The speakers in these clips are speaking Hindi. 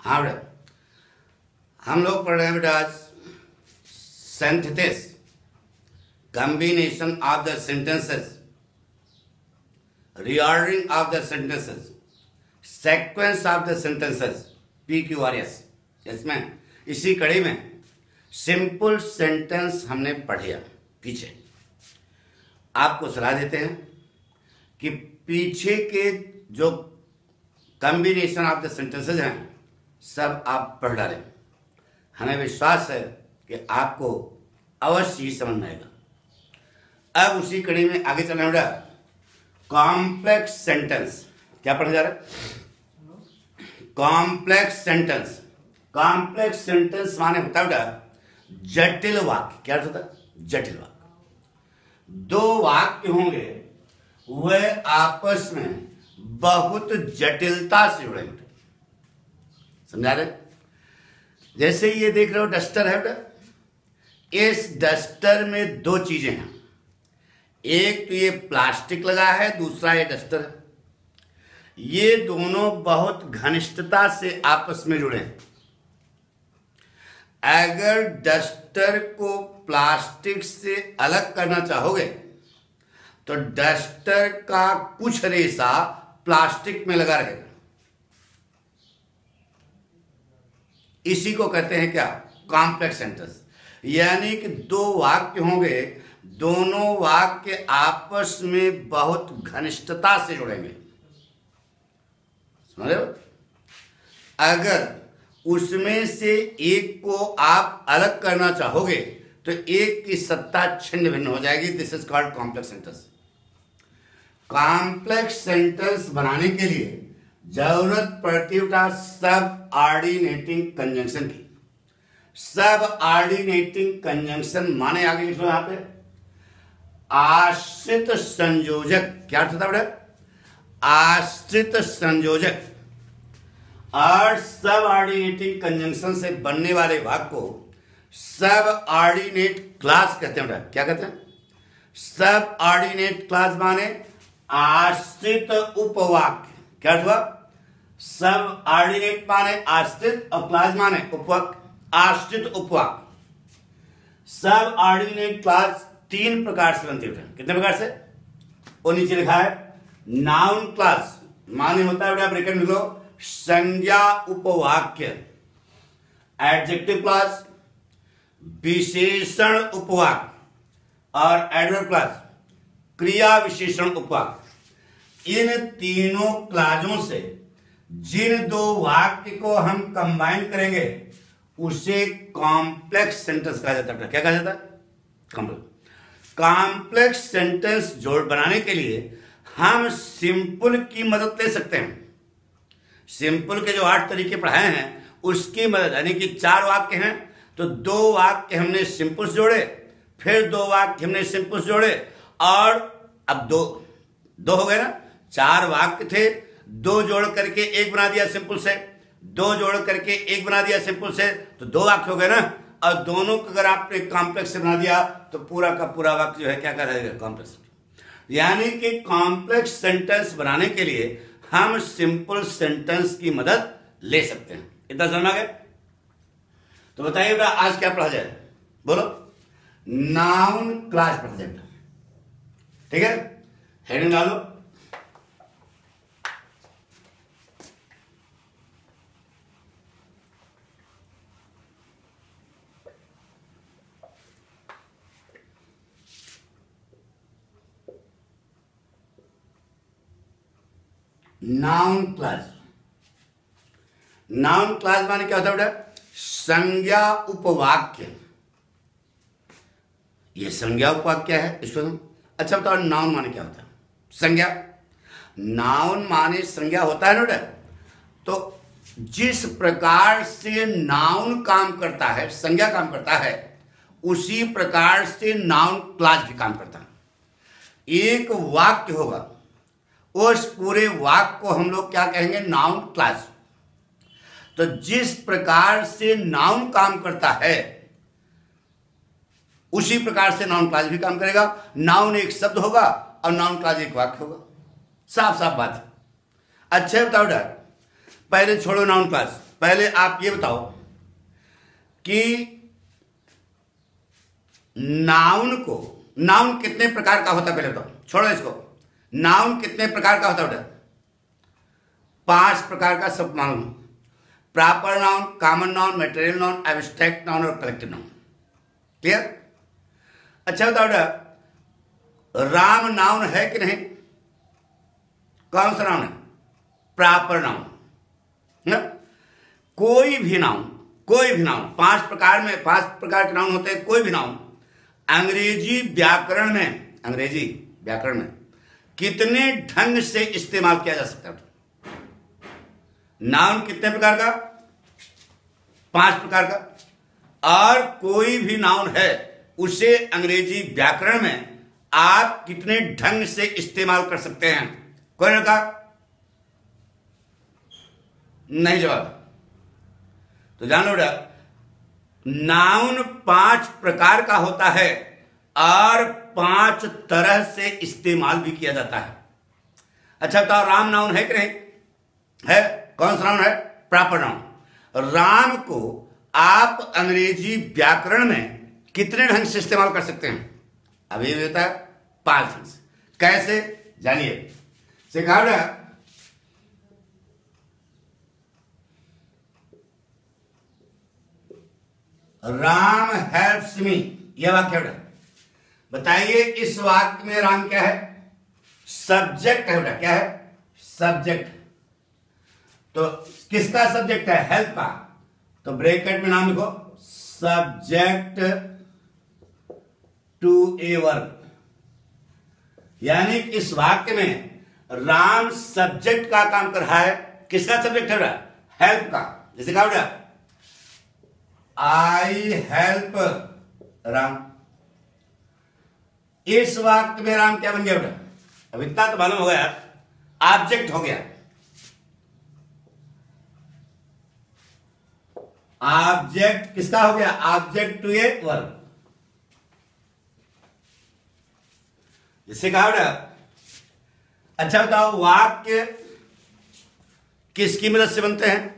हाँ बेटा, हम लोग पढ़ रहे हैं बेटा आज synthesis, combination of the sentences, reordering of the sentences, sequence of the sentences, PQRS। इसमें इसी कड़ी में सिंपल सेंटेंस हमने पढ़िया पीछे। आपको सलाह देते हैं कि पीछे के जो कॉम्बिनेशन ऑफ द सेंटेंसेस हैं सब आप पढ़ डालें। हमें विश्वास है कि आपको अवश्य ही समझ में आएगा। अब उसी कड़ी में आगे चलना बेटा, कॉम्प्लेक्स सेंटेंस। क्या पढ़ने जा रहा है? Complex sentence. कॉम्प्लेक्स सेंटेंस माने होता है बेटा जटिल वाक्य। क्या होता है? जटिल वाक्य। दो वाक्य होंगे वह आपस में बहुत जटिलता से जुड़ेंगे। समझा रहे? जैसे ये देख रहे हो डस्टर है बेटा, इस डस्टर में दो चीजें हैं, एक तो ये प्लास्टिक लगा है, दूसरा ये डस्टर है। ये दोनों बहुत घनिष्ठता से आपस में जुड़े हैं। अगर डस्टर को प्लास्टिक से अलग करना चाहोगे तो डस्टर का कुछ रेशा प्लास्टिक में लगा रहेगा। इसी को कहते हैं क्या? Complex sentence. यानी कि दो वाक्य होंगे, दोनों वाक्य आपस में बहुत घनिष्ठता से जुड़ेंगे। समझ रहे हो? अगर उसमें से एक को आप अलग करना चाहोगे तो एक की सत्ता छिन्न भिन्न हो जाएगी। This is called complex sentence. Complex sentence बनाने के लिए जरूरत पड़ती है सब ऑर्डिनेटिंग कंजंक्शन की। सब ऑर्डिनेटिंग कंजंक्शन माने आगे लिखो यहां पे आश्रित संयोजक। क्या अर्थ होता है बेटा? आश्रित संयोजक। और सब ऑर्डिनेटिंग कंजंक्शन से बनने वाले भाग को सब ऑर्डिनेट क्लास कहते हैं बेटा। क्या कहते हैं? सब ऑर्डिनेट क्लास माने आश्रित उपवाक्य। क्या अर्थ हुआ? सब ऑर्डिनेट माने आश्रित और क्लास माने उपवाक्य। आश्रित उपवाक्य। सब ऑर्डिनेट क्लास तीन प्रकार से बनती है। कितने प्रकार से? वो नीचे लिखा है। नाउन क्लास माने होता है बेटा, ब्रैकेट में लिखो, संज्ञा उपवाक्य। एडजेक्टिव क्लास विशेषण उपवाक्य। और एडवर्ब क्लास क्रिया विशेषण उपवाक्य। इन तीनों क्लासों से जिन दो वाक्य को हम कंबाइन करेंगे उसे कॉम्प्लेक्स सेंटेंस कहा जाता है। क्या कहा जाता है? कॉम्प्लेक्स। कॉम्प्लेक्स सेंटेंस जोड़ बनाने के लिए हम सिंपल की मदद ले सकते हैं। सिंपल के जो 8 तरीके पढ़ाए हैं उसकी मदद, यानी कि 4 वाक्य हैं तो 2 वाक्य हमने सिंपल से जोड़े, फिर 2 वाक्य हमने सिंपल से जोड़े, और अब दो हो गए ना। 4 वाक्य थे, 2 जोड़ करके 1 बना दिया सिंपल से, 2 जोड़ करके 1 बना दिया सिंपल से, तो 2 वाक्य हो गए ना। और दोनों को अगर आपने कॉम्प्लेक्स से बना दिया तो पूरा का पूरा वाक्य जो है क्या करेगा? कॉम्प्लेक्स। यानी कि कॉम्प्लेक्स सेंटेंस बनाने के लिए हम सिंपल सेंटेंस की मदद ले सकते हैं। इतना समझ आ गया? तो बताइए बेटा आज क्या पढ़ा जाए? बोलो। नाउन क्लास पढ़ा जाए। ठीक है, हेडिंग डालो। Noun class. नाउन क्लास माने क्या होता है बेटा? संज्ञा उपवाक्य। ये संज्ञा उपवाक्य क्या है इसको अच्छा बताओ। नाउन माने क्या होता है? संज्ञा। नाउन माने संज्ञा होता है ना बेटा। तो जिस प्रकार से नाउन काम करता है, संज्ञा काम करता है, उसी प्रकार से नाउन क्लास भी काम करता है। एक वाक्य होगा, उस पूरे वाक्य को हम लोग क्या कहेंगे? Noun class. तो जिस प्रकार से नाउन काम करता है उसी प्रकार से नाउन क्लास भी काम करेगा। नाउन एक शब्द होगा और नाउन क्लास एक वाक्य होगा। साफ साफ बात है। अच्छा बताओ डर, पहले छोड़ो नाउन क्लास, पहले आप ये बताओ कि नाउन कितने प्रकार का होता है, पहले बताओ, छोड़ो इसको। नाउन कितने प्रकार का होता है बेटा? 5 प्रकार का, सब मालूम। Proper noun, common noun, material noun, abstract noun और कलेक्टिव नाउन। क्लियर? अच्छा बताओ बेटा, राम नाउन है कि नहीं? कौन सा नाउन है? प्रॉपर नाउन ना? कोई भी नाउन 5 प्रकार के नाउन होते हैं। कोई भी नाउन अंग्रेजी व्याकरण में कितने ढंग से इस्तेमाल किया जा सकता है? नाउन कितने प्रकार का? 5 प्रकार का। और कोई भी नाउन है उसे अंग्रेजी व्याकरण में आप कितने ढंग से इस्तेमाल कर सकते हैं? कोई लड़का नहीं जवाब, तो जान लो बेटा, नाउन 5 प्रकार का होता है और 5 तरह से इस्तेमाल भी किया जाता है। अच्छा बताओ, राम नाउन है कि नहीं है? कौन सा नाउन है? Proper noun. राम को आप अंग्रेजी व्याकरण में कितने ढंग से इस्तेमाल कर सकते हैं? अभी होता है 5 ढंग से। कैसे जानिए, सिखा बेटा। राम हेल्प्स मी, यह वाक्य बेटा, बताइए इस वाक्य में राम क्या है? सब्जेक्ट है बेटा। क्या है? सब्जेक्ट। तो किसका सब्जेक्ट है? हेल्प का। तो ब्रैकेट में नाम लिखो, सब्जेक्ट टू ए वर्ब। यानी इस वाक्य में राम सब्जेक्ट का काम कर रहा है। किसका सब्जेक्ट है बेटा? हेल्प का। जैसे कहा बेटा, आई हेल्प राम। इस वाक्य में राम क्या बन गया बेटा? अब इतना तो मालूम हो गया, ऑब्जेक्ट हो गया। ऑब्जेक्ट किसका हो गया? Object to a verb. जिससे कहा बेटा, अच्छा बताओ, वाक्य किसकी मदद से बनते हैं?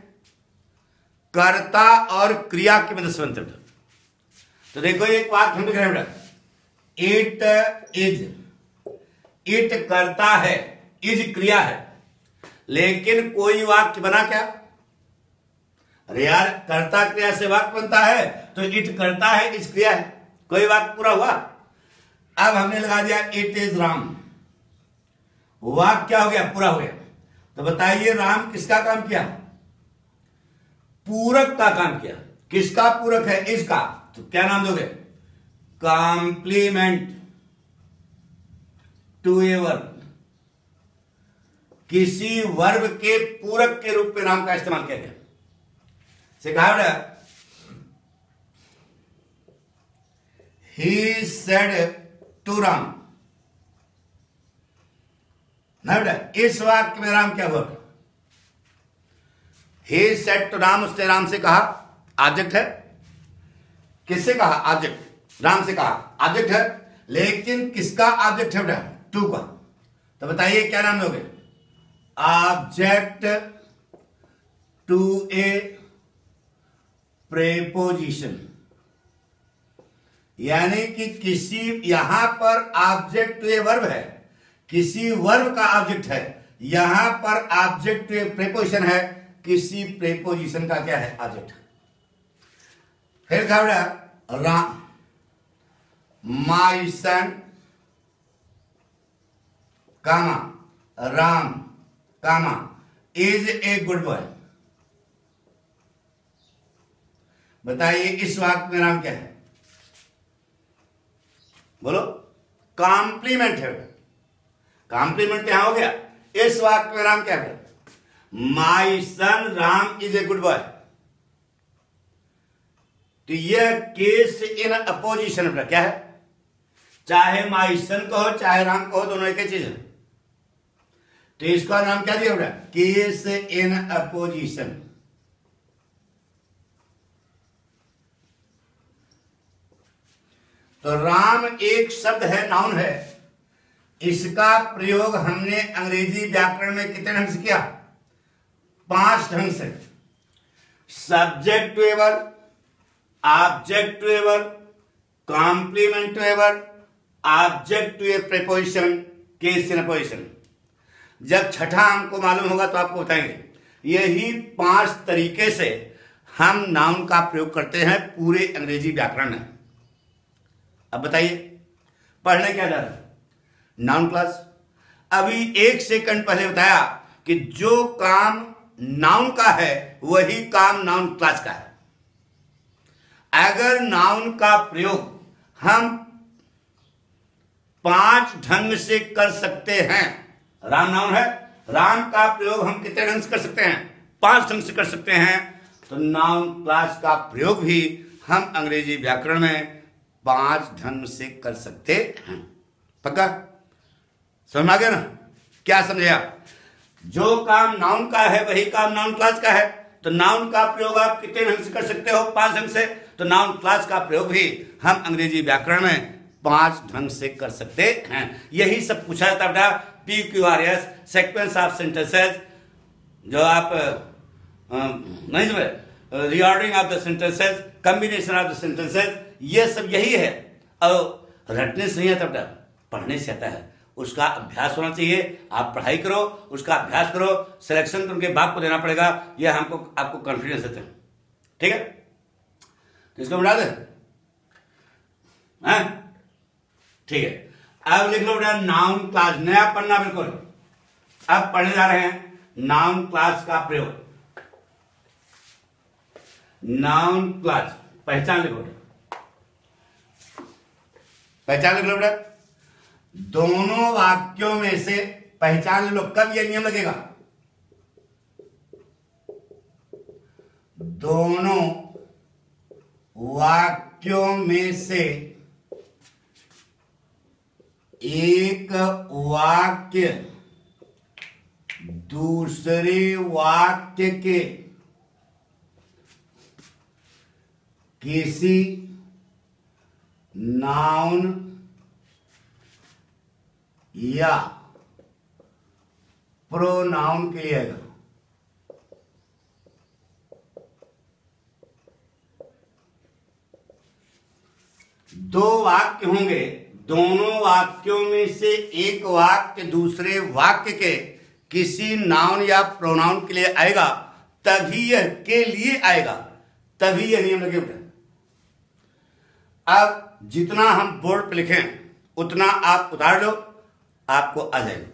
कर्ता और क्रिया की मदद से बनते हैं। तो देखो एक वाक्य हम लिख रहे हैं बेटा, इट इज। इट कर्ता है, इज क्रिया है, लेकिन कोई वाक्य बना क्या? अरे यार, कर्ता क्रिया से वाक्य बनता है, तो इट कर्ता है, इज क्रिया है, कोई वाक्य पूरा हुआ। अब हमने लगा दिया इट इज राम, वाक्य क्या हो गया? पूरा हो गया। तो बताइए राम किसका काम किया? पूरक का काम किया। किसका पूरक है? इज का। तो क्या नाम दोगे? Complement to a verb. किसी वर्ब के पूरक के रूप में नाम का इस्तेमाल किया गया। सिखा, ही सेड टू राम। ना बेटा, इस वाक्य में राम क्या हुआ? ही सेड टू राम, उसने राम से कहा। ऑब्जेक्ट है। किससे कहा? ऑब्जेक्ट। राम से कहा, ऑब्जेक्ट है, लेकिन किसका ऑब्जेक्ट है बेटा? टू का। तो बताइए क्या नाम दोगे? Object to a preposition. यानी कि किसी, यहां पर ऑब्जेक्ट टू ए वर्ब है, किसी वर्ब का ऑब्जेक्ट है, यहां पर ऑब्जेक्ट टू ए प्रेपोजिशन है, किसी प्रेपोजिशन का क्या है? ऑब्जेक्ट। फिर कहा बेटा, राम माई सन कामा राम कामा इज ए गुड बॉय। बताइए इस वाक्य में राम क्या है? बोलो। कॉम्प्लीमेंट है। कॉम्प्लीमेंट यहां हो गया। इस वाक्य में राम क्या है? My son Ram is a good boy. तो यह केस इन अपोजिशन का क्या है? चाहे माई सन कहो चाहे राम कहो, दोनों एक ही चीज है। तो इसका नाम क्या दिया बेटा? Case in opposition. तो राम एक शब्द है, नाउन है। इसका प्रयोग हमने अंग्रेजी व्याकरण में कितने ढंग से किया? 5 ढंग से। Subject to a verb, object to a verb, complement to a verb, object to a preposition, case in position. जब छठा हमको मालूम होगा तो आपको बताएंगे। यही 5 तरीके से हम नाउन का प्रयोग करते हैं पूरे अंग्रेजी व्याकरण में। अब बताइए पढ़ने क्या जा रहा है? Noun class. अभी 1 सेकंड पहले बताया कि जो काम नाउन का है वही काम नाउन क्लास का है। अगर नाउन का प्रयोग हम 5 ढंग से कर सकते हैं, राम नाउन है, राम का प्रयोग हम कितने ढंग से कर सकते हैं? 5 ढंग से कर सकते हैं। तो नाउन क्लास का प्रयोग भी हम अंग्रेजी व्याकरण में 5 ढंग से कर सकते हैं। पक्का समझ में आ गया ना? क्या समझे आप? जो काम नाउन का है वही काम नाउन क्लास का है। तो नाउन का प्रयोग आप कितने ढंग से कर सकते हो? 5 ढंग से। तो नाउन क्लास का प्रयोग भी हम अंग्रेजी व्याकरण में 5 ढंग से कर सकते हैं। यही सब पूछा जाता बेटा PQRS, सीक्वेंस ऑफ सेंटेंसेस, जो आप नहीं समझे, reordering of the sentences, combination of the sentences, ये सब यही है। और रटने से नहीं आता बेटा, पढ़ने से आता है। उसका अभ्यास होना चाहिए। आप पढ़ाई करो, उसका अभ्यास करो, सिलेक्शन तो उनके बाप को देना पड़ेगा। यह हमको आपको कॉन्फिडेंस देते हैं। ठीक है, तो इसको मिला दे। ठीक है, अब लिख लो बेटा नाउन क्लास, नया पन्ना बिल्कुल। अब पढ़ने जा रहे हैं नाउन क्लास का प्रयोग। नाउन क्लास पहचान लिखो बेटा, पहचान लिख लो बेटा। दोनों वाक्यों में से पहचान लो। कब यह नियम लगेगा? दोनों वाक्यों में से एक वाक्य दूसरे वाक्य के किसी नाउन या प्रोनाउन के लिए आएगा। दो वाक्य होंगे, दोनों वाक्यों में से एक वाक्य दूसरे वाक्य के किसी नाउन या प्रोनाउन के लिए आएगा, तभी यह के लिए आएगा, तभी यह नियम लगेगा। अब जितना हम बोर्ड पे लिखें उतना आप उतार लो, आपको आ जाएगा।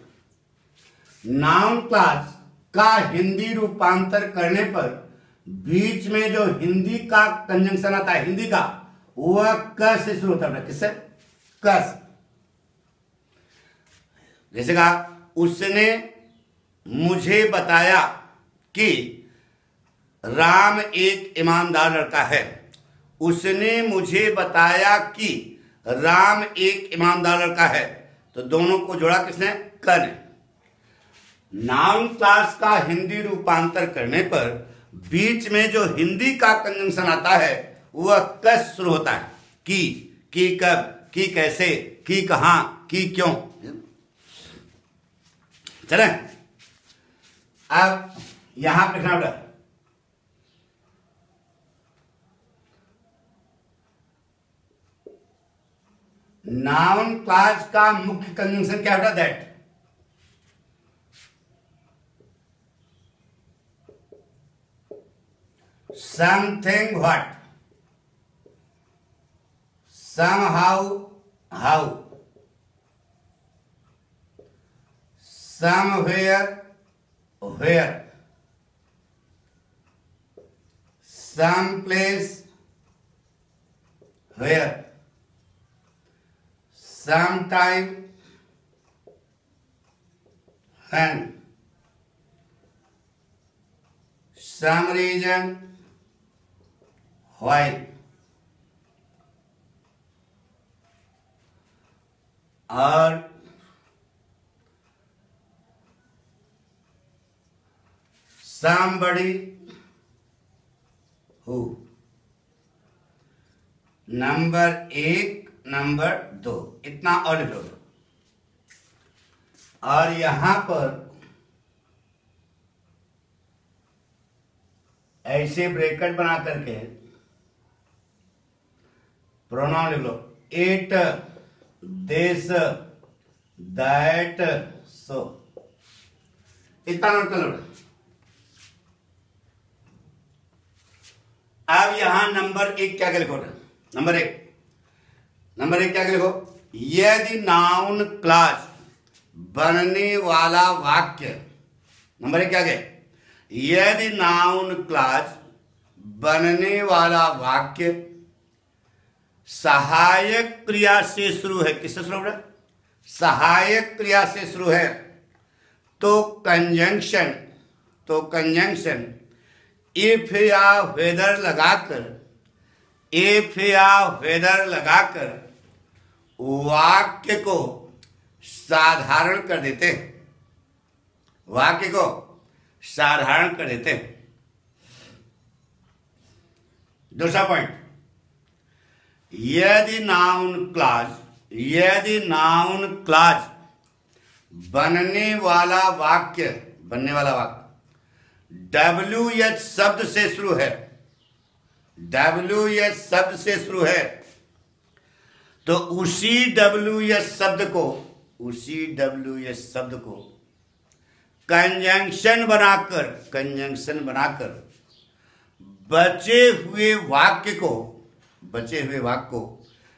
नाउन क्लास का हिंदी रूपांतर करने पर बीच में जो हिंदी का कंजंक्शन आता है, हिंदी का, वह क से शुरू होता है। किससे? कस। जैसे कहा, उसने मुझे बताया कि राम एक ईमानदार लड़का है। उसने मुझे बताया कि राम एक ईमानदार लड़का है। तो दोनों को जोड़ा किसने? क ने। नाउन क्लास का हिंदी रूपांतर करने पर बीच में जो हिंदी का कंजंक्शन आता है वह कस शुरू होता है। की कब, की कैसे, की कहां, की क्यों। चले अब यहां पे लिखना पड़ा नाउन क्लास का मुख्य कंजंक्शन क्या होता? That. Something what, somehow how, somewhere where, someplace where, sometime when, some reason why, और somebody who। नंबर 1, नंबर 2, इतना और लिख लो। और यहां पर ऐसे ब्रैकेट बना करके प्रोनाउन लिख लो, इट, दिस, दैट, सो, इतना नोट कर लो। अब यहां नंबर 1 क्या लिखो, नंबर एक क्या लिखो, यदि नाउन क्लॉज बनने वाला वाक्य, नंबर 1 क्या है, यदि नाउन क्लॉज बनने वाला वाक्य सहायक क्रिया से शुरू है, किससे शुरू है, सहायक क्रिया से शुरू है, तो कंजंक्शन इफ या वेदर लगाकर वाक्य को साधारण कर देते हैं, दूसरा पॉइंट, यदि नाउन क्लॉज बनने वाला वाक्य WH शब्द से शुरू है, तो उसी WH शब्द को कंजंक्शन बनाकर बचे हुए वाक्य को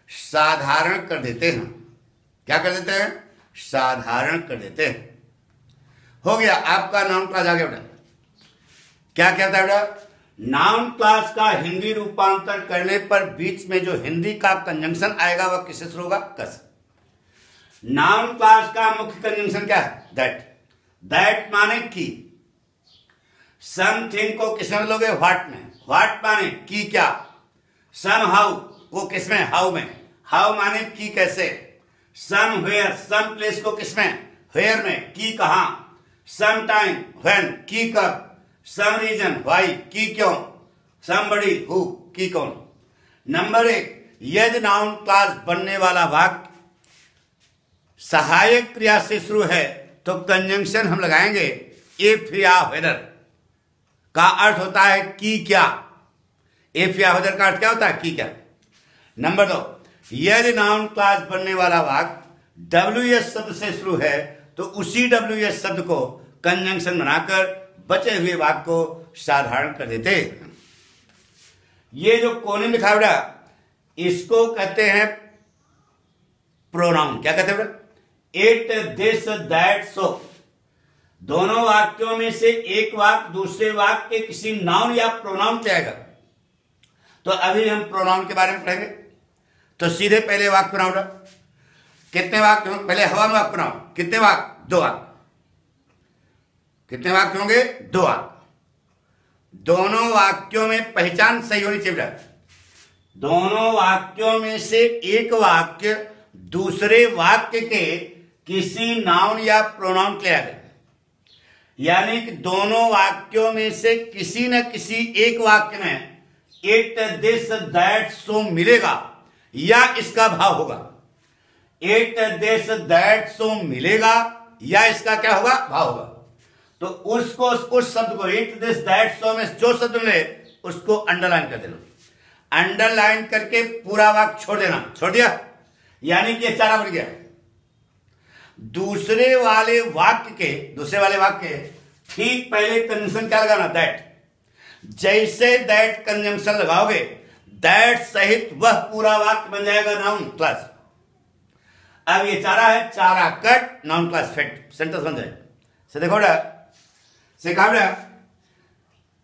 साधारण कर देते हैं। क्या कर देते हैं? साधारण कर देते हैं। हो गया आपका नाउन क्लॉज आ गया बेटा। क्या कहता है बेटा? नाउन क्लॉज का हिंदी रूपांतर करने पर बीच में जो हिंदी का कंजंक्शन आएगा वह किससे शुरू होगा? कस। नाउन क्लॉज का मुख्य कंजंक्शन क्या है? दैट माने की। समथिंग को किसमें लोगे? व्हाट में। व्हाट माने की क्या। सम हाउ को किसमें? हाउ में। हाउ माने की कैसे। सम वेयर, सम प्लेस को किसमें? वेयर में। की कहां। सम टाइम, व्हेन, की कब। सम रीजन, व्हाई, की क्यों। समबडी, हु, की कौन। नंबर 1, यदि नाउन क्लॉज बनने वाला वाक्य सहायक क्रिया से शुरू है तो कंजंक्शन हम लगाएंगे इफ या वेदर का अर्थ होता है की क्या। इफ या वेदर का अर्थ क्या होता है? की क्या। नंबर 2, यदि नाउन क्लॉज बनने वाला वाक्य WH शब्द से शुरू है तो उसी WH शब्द को कंजंक्शन बनाकर बचे हुए वाक्य को साधारण कर देते हैं। ये जो कोने में लिखा है इसको कहते हैं प्रोनाउन। क्या कहते हैं बेटा? इट, दिस, दैट, सो। दोनों वाक्यों में से एक वाक्य दूसरे वाक्य के किसी नाउन या प्रोनाउन से आएगा। तो अभी हम प्रोनाउन के बारे में पढ़ेंगे। तो सीधे पहले वाक्य बनाओ। कितने वाक्य? पहले हवा में वाक्य बनाओ। कितने वाक्य? 2 वाक्य। कितने वाक्य होंगे? 2 वाक्य। दोनों वाक्यों में पहचान सही होनी चाहिए। दोनों वाक्यों में से एक वाक्य दूसरे वाक्य के किसी नाउन या प्रोनाउन के आगे, यानी कि दोनों वाक्यों में से किसी न किसी एक वाक्य में इट, दिस, दैट, सो मिलेगा या इसका भाव होगा। इट, दिस, दैट, सो मिलेगा या इसका क्या होगा? भाव होगा। तो उसको उस शब्द को इट, दिस, दैट, सो में जो शब्द मिले उसको अंडरलाइन कर देना। अंडरलाइन करके पूरा वाक्य छोड़ देना। छोड़ दिया यानी कि ये चारा बन गया। दूसरे वाले वाक्य ठीक पहले कंजंक्शन क्या लगाना? दैट। जैसे दैट कंजंक्शन लगाओगे दैट सहित वह पूरा वाक्य बन जाएगा नाउन क्लॉज। अब ये चारा है, चारा cut, noun clause fit, sentence बन जाएगा। से देखो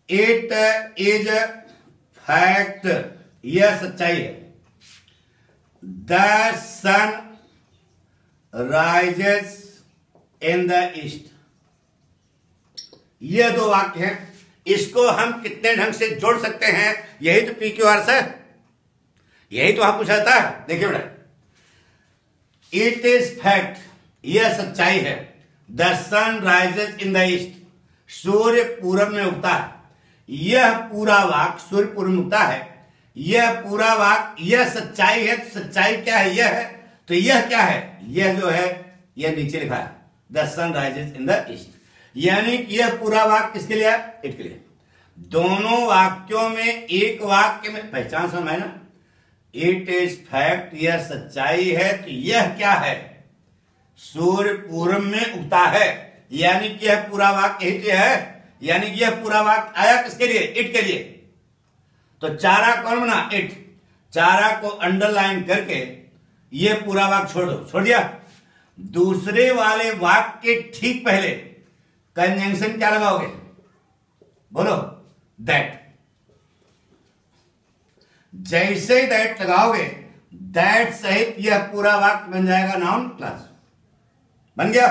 इट इज फैक्ट, यह सच्चाई है। The sun rises in the east. ये 2 वाक्य हैं। इसको हम कितने ढंग से जोड़ सकते हैं? यही तो PQR है, यही तो वहां पूछा जाता है। देखिए बेटा, इट इज फैक्ट, यह सच्चाई है। The sun rises in the east, सूर्य पूरब में उगता है। यह पूरा वाक्य सूर्य पूर्व में उगता है। यह पूरा वाक्य, यह सच्चाई है। सच्चाई क्या है? यह है। तो यह क्या है? यह जो है यह नीचे लिखा है the sun rises in the east, यानी कि यह पूरा वाक्य किसके लिए है? इट के लिए। दोनों वाक्यों में एक वाक्य में पहचान समझ ना, इट इज फैक्ट, यह सच्चाई है, तो यह क्या है, सूर्य पूर्व में उगता है, यानी कि यह पूरा वाक्य हित है, यानी कि यह पूरा वाक्य आया किसके लिए, इट के लिए। तो चारा कौन बना, इट, चारा को अंडरलाइन करके यह पूरा वाक्य छोड़ दो, छोड़ दिया। दूसरे वाले वाक्य के ठीक पहले कंजंक्शन क्या लगाओगे, बोलो, दैट। जैसे ही दैट लगाओगे, दैट सहित यह पूरा वाक्य बन जाएगा नाउन क्लास, बन गया।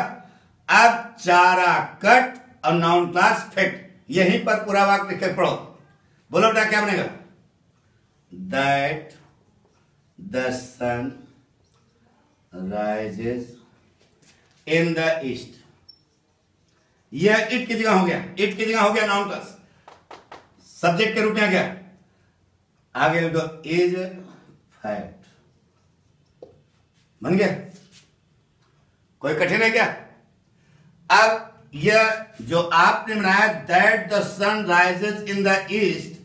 अब चारा कट और नाउन क्लास फैक्ट, यहीं पर पूरा वाक्य लिख के पढ़ो, बोलो बेटा क्या बनेगा, that the sun rises in the east. यह इट की जगह हो गया, इट की जगह हो गया नाउन क्लास, सब्जेक्ट के रूप में आ गया। आगे लिख दो इज फैक्ट, बन गया। कोई कठिन है क्या? अब यह जो आपने बनाया that the sun rises in the east,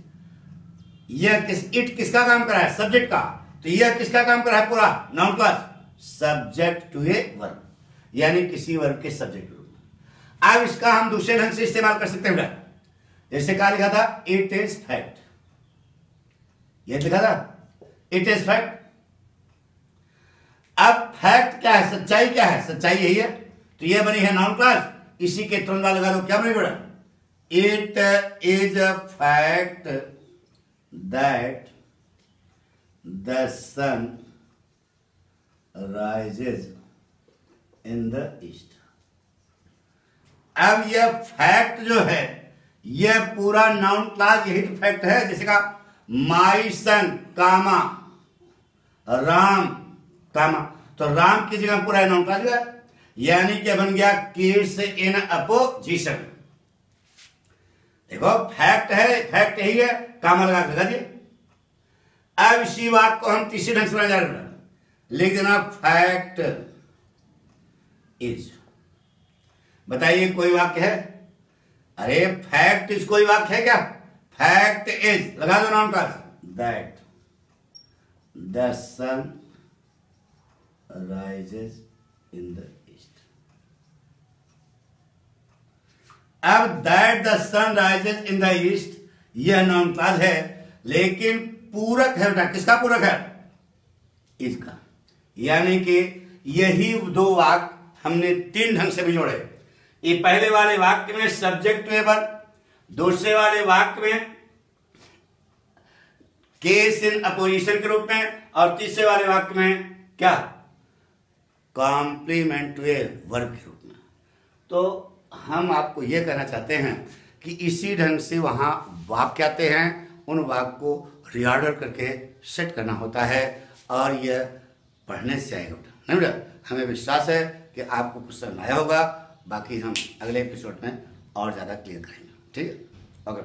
यह इट किसका काम कर रहा है, सब्जेक्ट का। तो यह किसका काम कर रहा है, पूरा noun clause, subject to a verb, यानी किसी वर्ब के सब्जेक्ट रूप में। अब इसका हम दूसरे ढंग से इस्तेमाल कर सकते हैं, जैसे क्या लिखा था, इट इज फैक्ट, यह लिखा था इट इज फैक्ट। अब फैक्ट क्या है, सच्चाई क्या है, सच्चाई यही है, तो यह बनी है नाउन क्लास। इसी के तुरंत बाद लगा दो, क्या बनेगा बेटा, it is a fact that the sun rises in the east. अब यह फैक्ट जो है, यह पूरा नाउन क्लास, यही तो फैक्ट है। जैसे का माई सन कामा राम कामा, तो राम की जगह पूरा नाउन क्लास है, यानी क्या बन गया, किड्स इन अपोजिशन। देखो फैक्ट है, फैक्ट यही है, कामा लगा दिए। अब इसी बात को हम तीसरे ढंग से बना जा रहे हैं, लिख देना फैक्ट इज। बताइए कोई वाक्य है, अरे फैक्ट इज कोई वाक्य है क्या, फैक्ट इज लगा दो noun clause, that the sun rises in the east. अब that the sun rises in the east यह नाउन क्लास है, लेकिन पूरक है बेटा, किसका पूरक है, इसका। यानी कि यही दो वाक्य हमने तीन ढंग से भी जोड़े। ये पहले वाले वाक्य में सब्जेक्ट में वर्ब, दूसरे वाले वाक्य में केस इन अपोजिशन के रूप में, और तीसरे वाले वाक्य में क्या, कॉम्प्लीमेंट वर्ब के रूप में। तो हम आपको यह कहना चाहते हैं कि इसी ढंग से वहां वाक्य आते हैं, उन वाक्य को रिऑर्डर करके सेट करना होता है, और यह पढ़ने से आएगा बेटा, नहीं बेटा। हमें विश्वास है कि आपको कुछ समझ आया होगा, बाकी हम अगले एपिसोड में और ज़्यादा क्लियर करेंगे, ठीक है। अगर